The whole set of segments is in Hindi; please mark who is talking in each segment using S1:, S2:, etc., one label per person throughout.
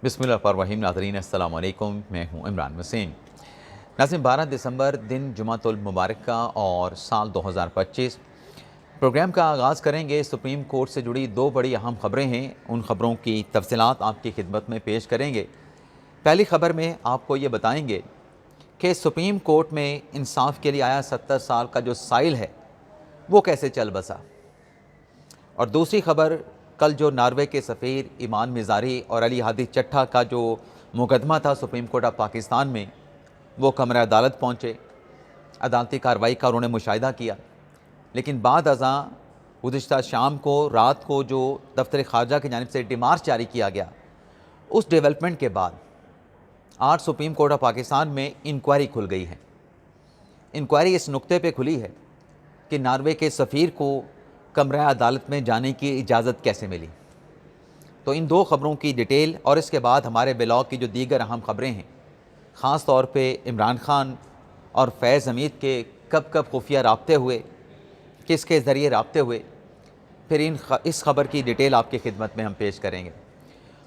S1: बिस्मिल्लाहिर्रहमानिर्रहीम। नाज़रीन अस्सलाम वालेकुम, मैं हूँ इमरान वसीम। नाज़रीन 12 दिसंबर दिन जुमातुल मुबारक का और साल 2025 प्रोग्राम का आगाज़ करेंगे। सुप्रीम कोर्ट से जुड़ी दो बड़ी अहम खबरें हैं, उन खबरों की तफसीलात आपकी खिदमत में पेश करेंगे। पहली खबर में आपको ये बताएंगे कि सुप्रीम कोर्ट में इंसाफ के लिए आया 70 साल का जो साइल है वो कैसे चल बसा। और दूसरी खबर, कल जो नॉर्वे के सफ़ीर ईमान मिज़ारी और अली हादी चट्ठा का जो मुकदमा था सुप्रीम कोर्ट ऑफ पाकिस्तान में, वो कमरा अदालत पहुँचे, अदालती कार्रवाई का उन्होंने मुशाहिदा किया। लेकिन बाद अज़ां गुज़िश्ता शाम को रात को जो दफ्तर ख़ारजा की जानिब से डिमार्च जारी किया गया, उस डेवलपमेंट के बाद आज सुप्रीम कोर्ट ऑफ पाकिस्तान में इंक्वायरी खुल गई है। इंक्वायरी इस नुक्ते पे खुली है कि नॉर्वे के सफ़ीर को कमरा अदालत में जाने की इजाज़त कैसे मिली। तो इन दो ख़बरों की डिटेल और इसके बाद हमारे ब्लॉग की जो दीगर अहम ख़बरें हैं, ख़ास तौर पे इमरान खान और फैज़ हमीद के कब कब खुफिया राब्ते हुए, किसके ज़रिए राब्ते हुए, फिर इस खबर की डिटेल आपकी खिदमत में हम पेश करेंगे।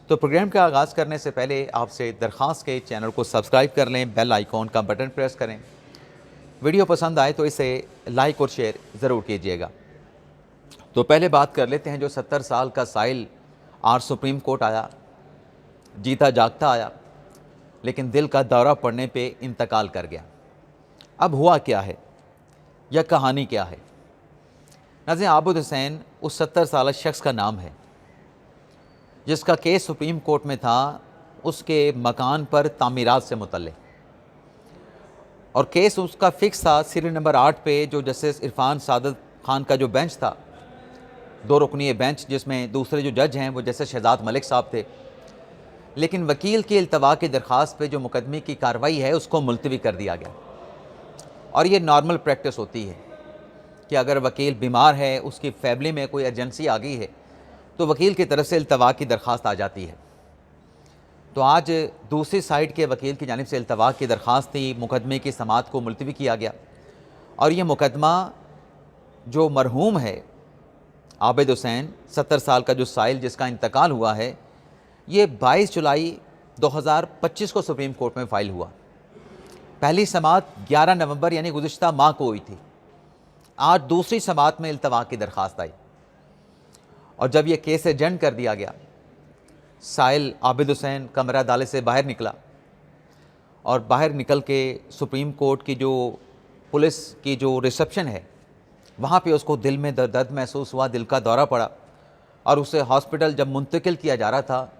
S1: तो प्रोग्राम का आगाज़ करने से पहले आपसे दरख्वास्त के चैनल को सब्सक्राइब कर लें, बेल आइकॉन का बटन प्रेस करें। वीडियो पसंद आए तो इसे लाइक और शेयर ज़रूर कीजिएगा। तो पहले बात कर लेते हैं जो 70 साल का साइल आज सुप्रीम कोर्ट आया, जीता जागता आया, लेकिन दिल का दौरा पड़ने पे इंतकाल कर गया। अब हुआ क्या है, यह कहानी क्या है? नाज़रीन, आबिद हुसैन उस 70 साल शख्स का नाम है जिसका केस सुप्रीम कोर्ट में था उसके मकान पर तामीरात से मुतल्लिक़, और केस उसका फ़िक्स था सीरियल नंबर 8 पे। जो जस्टिस इरफान सादत खान का जो बेंच था, 2 रुकनी बेंच, जिसमें दूसरे जो जज हैं वो जस्टिस शहजाद मलिक साहब थे, लेकिन वकील की इल्तवा की दरख्वास्त पे जो मुकदमे की कार्रवाई है उसको मुलतवी कर दिया गया। और ये नॉर्मल प्रैक्टिस होती है कि अगर वकील बीमार है, उसकी फैमिली में कोई एजेंसी आ गई है, तो वकील की तरफ से इल्तवा की दरख्वास्त आ जाती है। तो आज दूसरी साइड के वकील की जानिब से इल्तवा की दरख्वास्त थी, मुकदमे की समाअत को मुलतवी किया गया। और ये मुकदमा जो मरहूम है आबिद हुसैन 70 साल का जो साइल जिसका इंतकाल हुआ है, ये 22 जुलाई 2025 को सुप्रीम कोर्ट में फ़ाइल हुआ। पहली समाअत 11 नवंबर यानी गुज़िश्ता माह को हुई थी। आज दूसरी समाअत में इल्तवा की दरख्वास्त आई, और जब यह केस एजेंड कर दिया गया, साइल आबिद हुसैन कमरा अदालत से बाहर निकला, और बाहर निकल के सुप्रीम कोर्ट की जो पुलिस की जो रिसेप्शन है वहाँ पे उसको दिल में दर्द महसूस हुआ, दिल का दौरा पड़ा, और उसे हॉस्पिटल जब मुंतकिल किया जा रहा था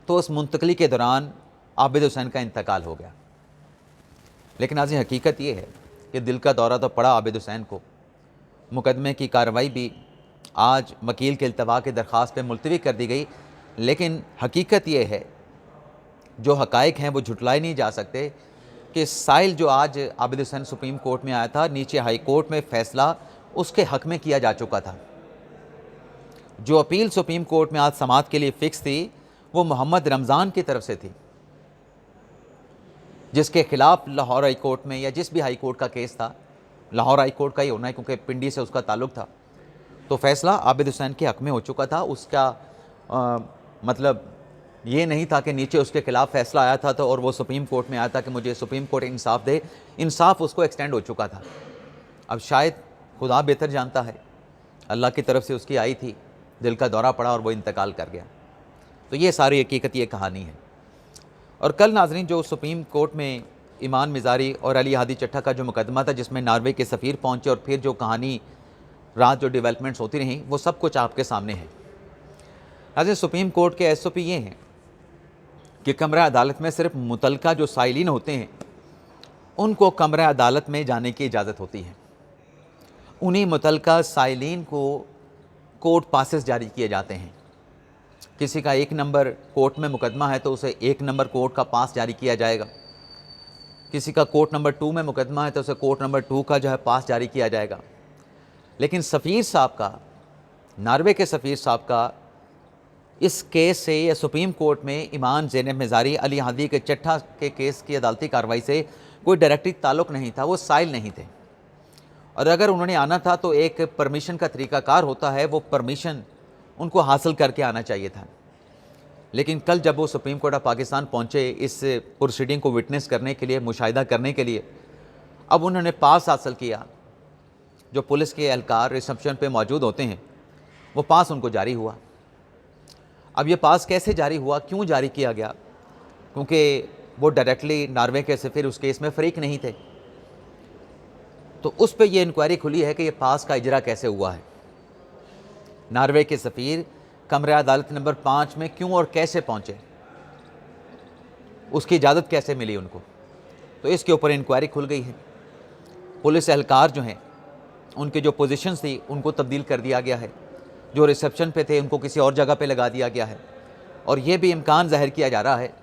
S1: तो उस मुंतकली के दौरान आबिद हुसैन का इंतकाल हो गया। लेकिन आज हकीकत ये है कि दिल का दौरा तो पड़ा आबिद हुसैन को, मुकदमे की कार्रवाई भी आज वकील के इल्तवा की दरख्वास्त पे मुलतवी कर दी गई। लेकिन हकीकत ये है, जो हक़ाइक़ हैं वो झुटलाए नहीं जा सकते, कि साइल जो आज आबिद हुसैन सुप्रीम कोर्ट में आया था, नीचे हाई कोर्ट में फ़ैसला उसके हक़ में किया जा चुका था। जो अपील सुप्रीम कोर्ट में आज समाअत के लिए फ़िक्स थी, वो मोहम्मद रमज़ान की तरफ से थी, जिसके ख़िलाफ़ लाहौर हाई कोर्ट में या जिस भी हाई कोर्ट का केस था, लाहौर हाई कोर्ट का ही होना है क्योंकि पिंडी से उसका ताल्लुक़ था, तो फ़ैसला आबिद हुसैन के हक़ में हो चुका था। उसका मतलब ये नहीं था कि नीचे उसके ख़िलाफ़ फ़ैसला आया था तो और वो सुप्रीम कोर्ट में आया था कि मुझे सुप्रीम कोर्ट इंसाफ़ दे। इंसाफ़ उसको एक्सटेंड हो चुका था। अब शायद खुदा बेहतर जानता है, अल्लाह की तरफ से उसकी आई थी, दिल का दौरा पड़ा और वो इंतकाल कर गया। तो ये सारी हकीकत, ये कहानी है। और कल नाज़रीन जो सुप्रीम कोर्ट में ईमान मिज़ारी और अली हादी चट्ठा का जो मुकदमा था, जिसमें नॉर्वे के सफ़ीर पहुँचे, और फिर जो कहानी रात जो डेवलपमेंट्स होती रहीं, वो सब कुछ आपके सामने है। नाज़रीन, सुप्रीम कोर्ट के SOP ये हैं कि कमरा अदालत में सिर्फ मुतलका जो साइलिन होते हैं उनको कमरा अदालत में जाने की इजाज़त होती है। उन्हीं मुतलका साइलिन को कोर्ट पासेस जारी किए जाते हैं। किसी का 1 नंबर कोर्ट में मुकदमा है तो उसे 1 नंबर कोर्ट का पास जारी किया जाएगा। किसी का कोर्ट नंबर 2 में मुकदमा है तो उसे कोर्ट नंबर 2 का जो है पास जारी किया जाएगा। लेकिन सफ़ीर साहब का, नॉर्वे के सफ़ीर साहब का इस केस से या सुप्रीम कोर्ट में ईमान ज़ैनब मिज़ारी अली हादी के चट्ठा के केस की अदालती कार्रवाई से कोई डायरेक्टली ताल्लुक़ नहीं था, वो साइल नहीं थे। और अगर उन्होंने आना था तो एक परमिशन का तरीक़ाकार होता है, वो परमिशन उनको हासिल करके आना चाहिए था। लेकिन कल जब वो सुप्रीम कोर्ट ऑफ पाकिस्तान पहुँचे इस प्रोसीडिंग को विटनेस करने के लिए, मुशाहिदा करने के लिए, अब उन्होंने पास हासिल किया। जो पुलिस के एहलकार रिसेप्शन पे मौजूद होते हैं, वो पास उनको जारी हुआ। अब ये पास कैसे जारी हुआ, क्यों जारी किया गया? क्योंकि वो डायरेक्टली नॉर्वे के सफ़ीर उस केस में फ़रीक नहीं थे, तो उस पर यह इंक्वायरी खुली है कि ये पास का इजरा कैसे हुआ है। नॉर्वे के सफ़ीर कमरा अदालत नंबर 5 में क्यों और कैसे पहुँचे, उसकी इजाज़त कैसे मिली उनको, तो इसके ऊपर इंक्वायरी खुल गई है। पुलिस एहलकार जो हैं, उनकी जो पोजीशंस थी उनको तब्दील कर दिया गया है, जो रिसेप्शन पे थे उनको किसी और जगह पे लगा दिया गया है, और ये भी इम्कान ज़ाहिर किया जा रहा है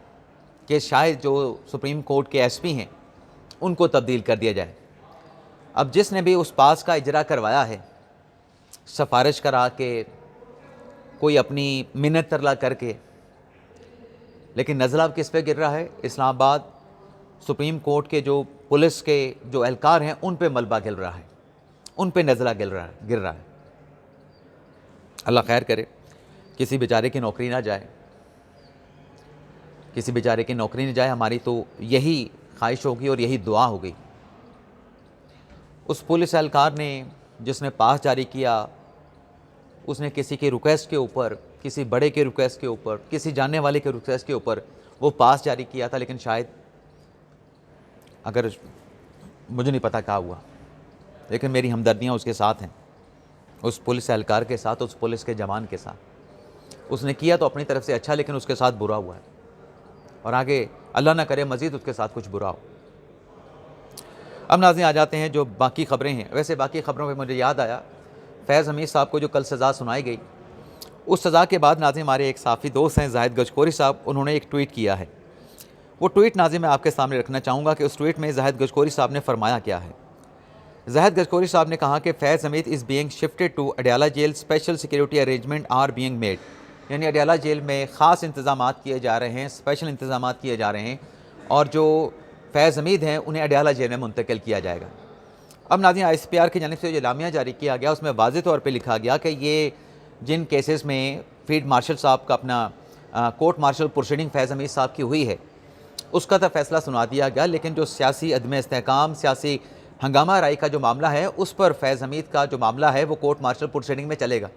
S1: कि शायद जो सुप्रीम कोर्ट के एसपी हैं उनको तब्दील कर दिया जाए। अब जिसने भी उस पास का इजरा करवाया है, सिफारिश करा के, कोई अपनी मिन्नत तरला करके, लेकिन नज़र अब किस पे गिर रहा है? इस्लामाबाद सुप्रीम कोर्ट के जो पुलिस के जो एहलकार हैं उन पे मलबा गिर रहा है, उन पे नज़ला गिर रहा है। अल्लाह खैर करे, किसी बेचारे की नौकरी ना जाए, किसी बेचारे की नौकरी न जाए, हमारी तो यही ख्वाहिश होगी और यही दुआ होगी। उस पुलिस एहलकार ने जिसने पास जारी किया, उसने किसी के रिक्वेस्ट के ऊपर, किसी बड़े के रिक्वेस्ट के ऊपर, किसी जानने वाले के रिक्वेस्ट के ऊपर वो पास जारी किया था, लेकिन शायद, अगर मुझे नहीं पता क्या हुआ, लेकिन मेरी हमदर्दियाँ उसके साथ हैं, उस पुलिस एहलकार के साथ, उस पुलिस के जवान के साथ। उसने किया तो अपनी तरफ से अच्छा, लेकिन उसके साथ बुरा हुआ है, और आगे अल्लाह ना करे मज़ीद उसके साथ कुछ बुरा हो। अब नाज़रीन आ जाते हैं जो बाकी ख़बरें हैं। वैसे बाकी ख़बरों पे मुझे याद आया, फैज़ हमीद साहब को जो कल सज़ा सुनाई गई, उस सज़ा के बाद नाज़रीन हमारे एक साफ़ी दोस्त हैं जाहिद गजकोरी साहब, उन्होंने एक ट्वीट किया है। वो ट्वीट नाज़रीन मैं आपके सामने रखना चाहूँगा कि उस ट्वीट में जाहिद गजकोरी साहब ने फरमाया क्या है। जाहिद गजकोरी साहब ने कहा कि Faiz Hameed is being shifted to Adiala jail, special security arrangement are being made, यानी अडयाला जेल में ख़ास इंतज़ामात किए जा रहे हैं, स्पेशल इंतज़ामात किए जा रहे हैं, और जो फैज़ हमीद हैं उन्हें अडयाला जेल में मुंतकिल किया जाएगा। अब नाज़रीन ICPR की जानिब से जो इलामिया जारी किया गया, उसमें वाज़ेह तौर पर लिखा गया कि ये जिन केसेस में फील्ड मार्शल साहब का अपना कोर्ट मार्शल प्रोसीडिंग फैज़ हमीद साहब की हुई है, उसका तो फ़ैसला सुना दिया गया, लेकिन जो सियासी अदम इस्तेहकाम, सियासी हंगामा राई का जो मामला है, उस पर फैज़ हमीद का जो मामला है वो कोर्ट मार्शल प्रोसीडिंग में चलेगा।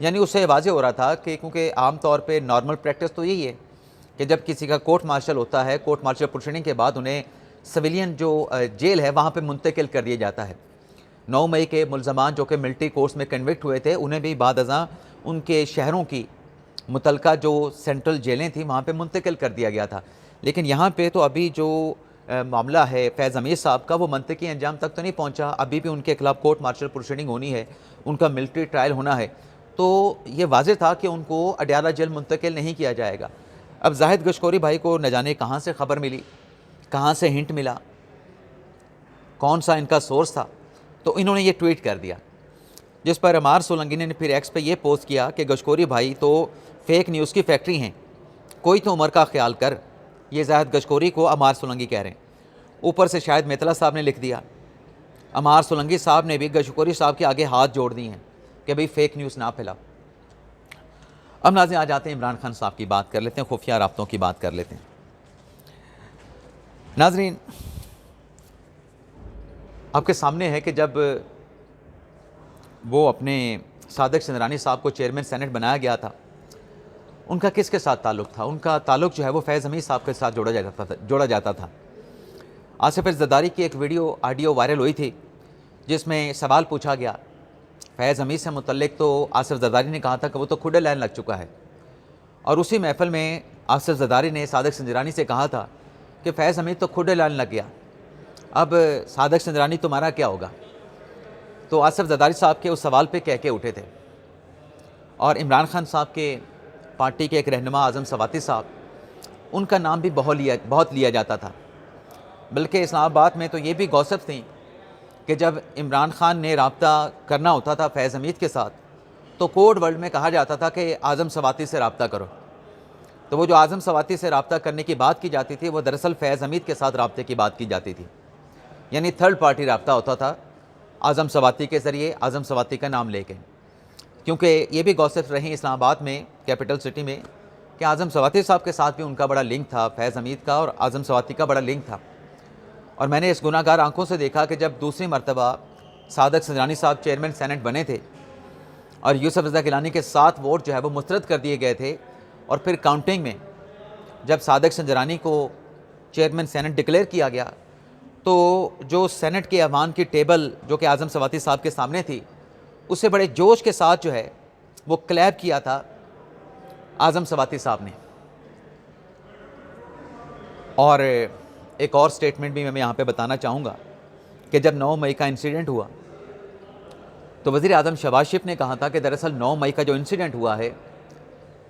S1: यानी उससे वाज़ेह हो रहा था कि क्योंकि आम तौर पे नॉर्मल प्रैक्टिस तो यही है कि जब किसी का कोर्ट मार्शल होता है, कोर्ट मार्शल प्रोसीडिंग के बाद उन्हें सिविलियन जो जेल है वहाँ पे मुंतकिल कर दिया जाता है। 9 मई के मुलजमान जो कि मिलिट्री कोर्स में कन्विक्ट हुए थे, उन्हें भी बाद अज़ां उनके शहरों की मुतलका जो सेंट्रल जेलें थी वहाँ पे मुंतकिल कर दिया गया था। लेकिन यहाँ पे तो अभी जो मामला है फैज़ हमीद साहब का, वो मंतकी अंजाम तक तो नहीं पहुँचा। अभी भी उनके खिलाफ कोर्ट मार्शल प्रोसीडिंग होनी है, उनका मिलिट्री ट्रायल होना है, तो ये वाज़ेह था कि उनको अडयाला जेल मुंतकिल नहीं किया जाएगा। अब जाहिद गजकोरी भाई को न जाने कहाँ से ख़बर मिली, कहाँ से हिंट मिला, कौन सा इनका सोर्स था, तो इन्होंने ये ट्वीट कर दिया, जिस पर अमार सोलंकी ने फिर एक्स पे ये पोस्ट किया कि गजकोरी भाई तो फेक न्यूज़ की फैक्ट्री हैं, कोई तो उम्र का ख्याल कर। ये जाहिद गजकोरी को अमार सोलंकी कह रहे हैं। ऊपर से शायद मेतला साहब ने लिख दिया, अमार सोलंकी साहब ने भी गजकोरी साहब के आगे हाथ जोड़ दिए हैं कि भाई फेक न्यूज़ ना फैलाओ। अब नाज़रीन आ जाते हैं इमरान खान साहब की बात कर लेते हैं, खुफिया राब्तों की बात कर लेते हैं। नाज़रीन आपके सामने है कि जब वो अपने सादिक चंद्रानी साहब को चेयरमैन सेनेट बनाया गया था, उनका किसके साथ ताल्लुक़ था? उनका ताल्लुक़ जो है वो फैज़ हमीद साहब के साथ जोड़ा जाता था। आसिफ ज़रदारी की एक ऑडियो वायरल हुई थी, जिसमें सवाल पूछा गया फैज़ हमीद से मुतल्लिक, तो आसिफ ज़रदारी ने कहा था कि वो तो खुद लाइन लग चुका है। और उसी महफ़िल में आसिफ ज़रदारी ने सादिक चंद्रानी से कहा था कि फैज़ हमीद तो खुद लाइन लग गया, अब सादिक चंद्रानी तुम्हारा क्या होगा? तो आसिफ ज़रदारी साहब के उस सवाल पे कह के उठे थे। और इमरान खान साहब के पार्टी के एक रहनुमा आज़म सवाती साहब, उनका नाम भी बहुत लिया जाता था। बल्कि इस्लामाबाद में तो ये भी गॉसिप थी कि जब इमरान खान ने रब्ता करना होता था फैज़ हमीद के साथ, तो कोड वर्ल्ड में कहा जाता था कि आज़म सवाती से रब्ता करो। तो वो जो आज़म सवाती से रब्ता करने की बात की जाती थी, वो दरअसल फैज़ हमीद के साथ रब्ते की बात की जाती थी, यानी थर्ड पार्टी रब्ता होता था आज़म सवाती के ज़रिए, आज़म सवाती का नाम लेके। क्योंकि ये भी गॉसिप रही इस्लामाबाद में, कैपिटल सिटी में, कि आज़म सवाती साहब के साथ भी उनका बड़ा लिंक था, फैज़ हमीद का और आज़म सवाती का बड़ा लिंक था। और मैंने इस गुनाहगार आंखों से देखा कि जब दूसरी मरतबा सादक संजरानी साहब चेयरमैन सेनेट बने थे और यूसुफ रज़ा गिलानी के 7 वोट जो है वो मुस्तरद कर दिए गए थे, और फिर काउंटिंग में जब सादक संजरानी को चेयरमैन सेनेट डिक्लेयर किया गया, तो जो सेनेट के ऐवान की टेबल जो कि आज़म सवाती साहब के सामने थी, उसे बड़े जोश के साथ जो है वो क्लैप किया था आज़म सवाती साहब ने। और एक और स्टेटमेंट भी मैं यहाँ पे बताना चाहूँगा कि जब 9 मई का इंसिडेंट हुआ तो वज़ीर आज़म शहबाज शरीफ ने कहा था कि दरअसल 9 मई का जो इंसिडेंट हुआ है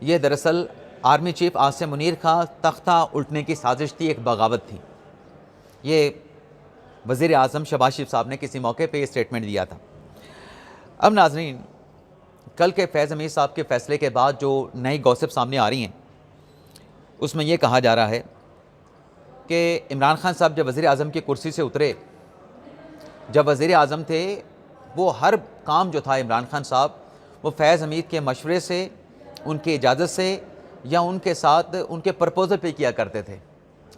S1: ये दरअसल आर्मी चीफ आसिम मुनीर का तख्ता उल्टने की साजिश थी, एक बगावत थी। ये वज़ीर आज़म शहबाज शरीफ साहब ने किसी मौके पे ये स्टेटमेंट दिया था। अब नाज़रीन, कल के फैज़ हमीद साहब के फ़ैसले के बाद जो नई गॉसिप सामने आ रही हैं उसमें यह कहा जा रहा है कि इमरान खान साहब जब वज़ीर आज़म की कुर्सी से उतरे, जब वज़ीर आज़म थे, वो हर काम जो था इमरान खान साहब वो फैज़ हमीद के मशवरे से, उनकी इजाज़त से या उनके साथ उनके प्रपोज़ल पे किया करते थे।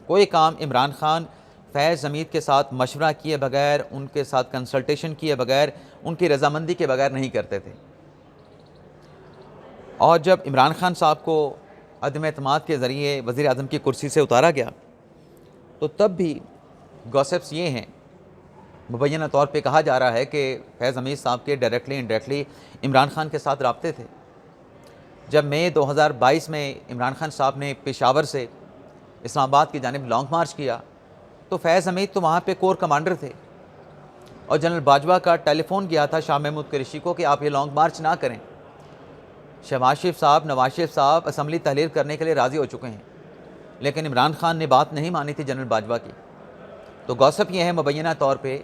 S1: कोई काम इमरान खान फैज़ हमीद के साथ मशवरा किए बगैर, उनके साथ कंसल्टेशन किए बगैर, उनकी रजामंदी के बगैर नहीं करते थे। और जब इमरान खान साहब को अदम एतमाद के ज़रिए वज़ीर आज़म की कुर्सी से उतारा गया तो तब भी गॉसिप्स ये हैं, मुबैना तौर पे कहा जा रहा है कि फैज़ हमीद साहब के डायरेक्टली इनडायरेक्टली इमरान खान के साथ राब्ते थे। जब मई 2022 में इमरान खान साहब ने पेशावर से इस्लामाबाद की जानिब लॉन्ग मार्च किया तो फैज़ हमीद तो वहाँ पे कोर कमांडर थे और जनरल बाजवा का टेलीफोन गया था शाह महमूद कुरैशी को कि आप ये लॉन्ग मार्च ना करें। शहबाज शरीफ साहब, नवाज शरीफ साहब असम्बली तहलील करने के लिए राज़ी हो चुके हैं, लेकिन इमरान खान ने बात नहीं मानी थी जनरल बाजवा की। तो गॉसिप ये है मुबैना तौर पे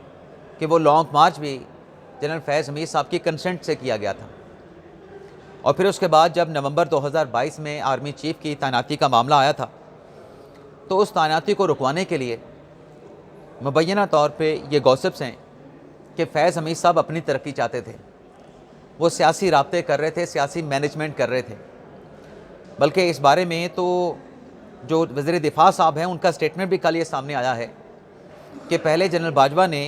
S1: कि वो लॉन्ग मार्च भी जनरल फैज़ हमीद साहब की कंसेंट से किया गया था। और फिर उसके बाद जब नवंबर 2022 में आर्मी चीफ की तैनाती का मामला आया था तो उस तैनाती को रुकवाने के लिए मुबैना तौर पे ये गॉसिप्स हैं कि फैज़ हमीद साहब अपनी तरक्की चाहते थे, वो सियासी राब्ते कर रहे थे, सियासी मैनेजमेंट कर रहे थे। बल्कि इस बारे में तो जो वज़ीर दिफा साहब हैं उनका स्टेटमेंट भी कल ये सामने आया है कि पहले जनरल बाजवा ने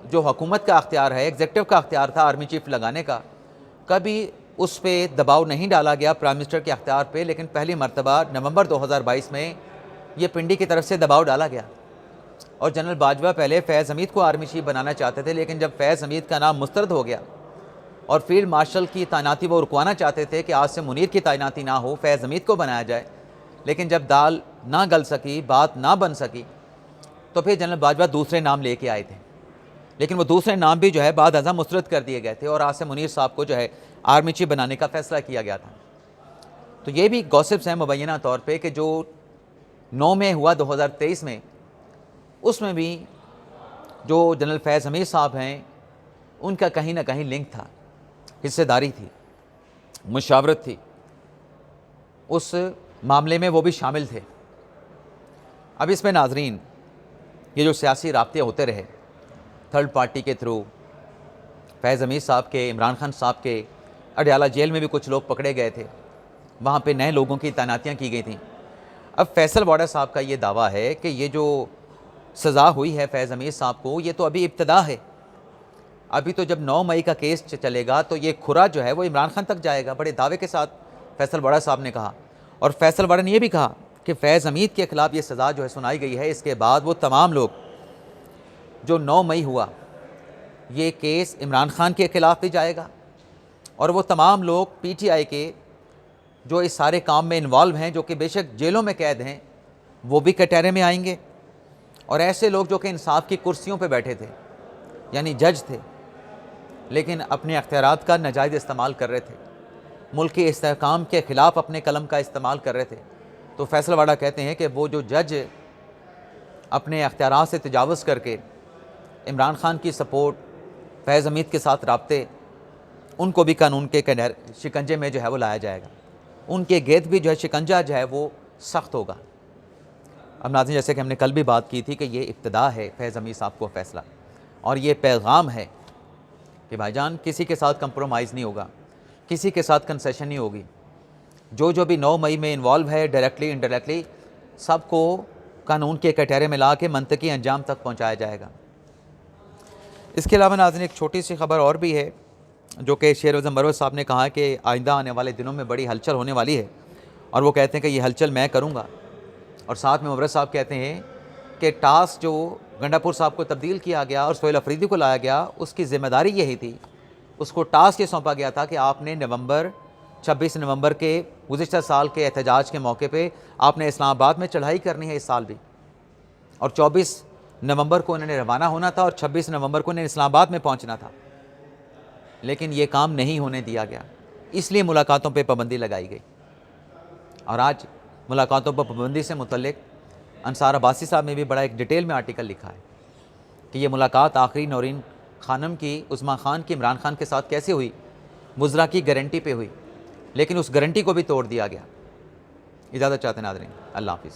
S1: जो हुकूमत का अख्तियार है, एग्जीक्यूटिव का अख्तियार था आर्मी चीफ लगाने का, कभी उस पर दबाव नहीं डाला गया प्राइम मिनिस्टर के अख्तियार पे, लेकिन पहली मरतबा नवंबर 2022 में ये पिंडी की तरफ से दबाव डाला गया। और जनरल बाजवा पहले फैज़ हमीद को आर्मी चीफ बनाना चाहते थे, लेकिन जब फैज़ हमीद का नाम मुस्तरद हो गया और फील्ड मार्शल की तैनाती वो रुकवाना चाहते थे कि आसिम मुनीर की तैनाती ना हो, फैज़ हमीद को बनाया जाए, लेकिन जब दाल ना गल सकी, बात ना बन सकी, तो फिर जनरल बाजवा दूसरे नाम लेके आए थे। लेकिन वो दूसरे नाम भी जो है बाद अज़ा मुस्तरद कर दिए गए थे और आसिम मुनीर साहब को जो है आर्मी चीफ बनाने का फ़ैसला किया गया था। तो ये भी गॉसिप्स हैं मुबैना तौर पे कि जो 9 में हुआ 2023 में, उसमें भी जो जनरल फैज़ हमीद साहब हैं उनका कहीं ना कहीं लिंक था, हिस्सेदारी थी, मुशावरत थी, उस मामले में वो भी शामिल थे। अब इसमें नाजरीन ये जो सियासी राब्ते होते रहे थर्ड पार्टी के थ्रू, फैज़ हमीद साहब के, इमरान खान साहब के, अडयाला जेल में भी कुछ लोग पकड़े गए थे, वहाँ पे नए लोगों की तैनातियाँ की गई थी। अब फैसल वाडा साहब का ये दावा है कि ये जो सज़ा हुई है फैज़ हमीद साहब को, ये तो अभी इब्तदा है, अभी तो जब 9 मई का केस चलेगा तो ये खुरा जो है वो इमरान खान तक जाएगा, बड़े दावे के साथ फैसल वाडा साहब ने कहा। और फैसल वाडा ने यह भी कहा कि फैज़ हमीद के ख़िलाफ़ ये सज़ा जो है सुनाई गई है, इसके बाद वो तमाम लोग जो 9 मई हुआ ये केस इमरान खान के ख़िलाफ़ भी जाएगा और वो तमाम लोग PTI के जो इस सारे काम में इन्वॉल्व हैं, जो कि बेशक जेलों में कैद हैं, वो भी कटहरे में आएंगे। और ऐसे लोग जो कि इंसाफ की कुर्सियों पे बैठे थे, यानी जज थे, लेकिन अपने अख्तियारात का नाजायज़ इस्तेमाल कर रहे थे, मुल्क के इस्तेहकाम के ख़िलाफ़ अपने कलम का इस्तेमाल कर रहे थे, तो फैसल वाडा कहते हैं कि वो जो जज अपने अख्तियारात से तजावुज़ करके इमरान खान की सपोर्ट, फैज़ हमीद के साथ राब्ते, उनको भी कानून के शिकंजे में जो है वो लाया जाएगा, उनके गेद भी जो है शिकंजा जो है वो सख्त होगा। अब नाज़रीन, जैसे कि हमने कल भी बात की थी कि ये इब्तिदा है फैज़ हमीद साहब को फ़ैसला, और ये पैगाम है कि भाईजान किसी के साथ कंप्रोमाइज़ नहीं होगा, किसी के साथ कंसेशन नहीं होगी। जो भी 9 मई में इन्वॉल्व है डायरेक्टली इनडायरेक्टली, सबको कानून के कटहरे में ला के मंतकी अंजाम तक पहुँचाया जाएगा। इसके अलावा नाज़रीन एक छोटी सी खबर और भी है, जो कि शेर अज़म मरवत साहब ने कहा कि आइंदा आने वाले दिनों में बड़ी हलचल होने वाली है, और वो कहते हैं कि ये हलचल मैं करूँगा। और साथ में मरवत साहब कहते हैं कि टास्क जो गंडापुर साहब को तब्दील किया गया और सोहेल अफरीदी को लाया गया, उसकी ज़िम्मेदारी यही थी, उसको टास्क ये सौंपा गया था कि आपने 26 नवंबर के गुज़िश्ता साल के एहतजाज के मौके पे आपने इस्लामाबाद में चढ़ाई करनी है इस साल भी, और 24 नवंबर को उन्होंने रवाना होना था और 26 नवंबर को उन्हें इस्लामाबाद में पहुंचना था, लेकिन ये काम नहीं होने दिया गया, इसलिए मुलाकातों पे पाबंदी लगाई गई। और आज मुलाकातों पर पाबंदी से मुतल्लिक अंसार अब्बासी साहब ने भी बड़ा एक डिटेल में आर्टिकल लिखा है कि ये मुलाकात आखिरी नौरीन खानम की उस्मा खान की इमरान खान के साथ कैसे हुई, मुज़रा की गारंटी पे हुई, लेकिन उस गारंटी को भी तोड़ दिया गया। इजाज़त चाहते हैं नाज़रीन, अल्लाह हाफ़िज़।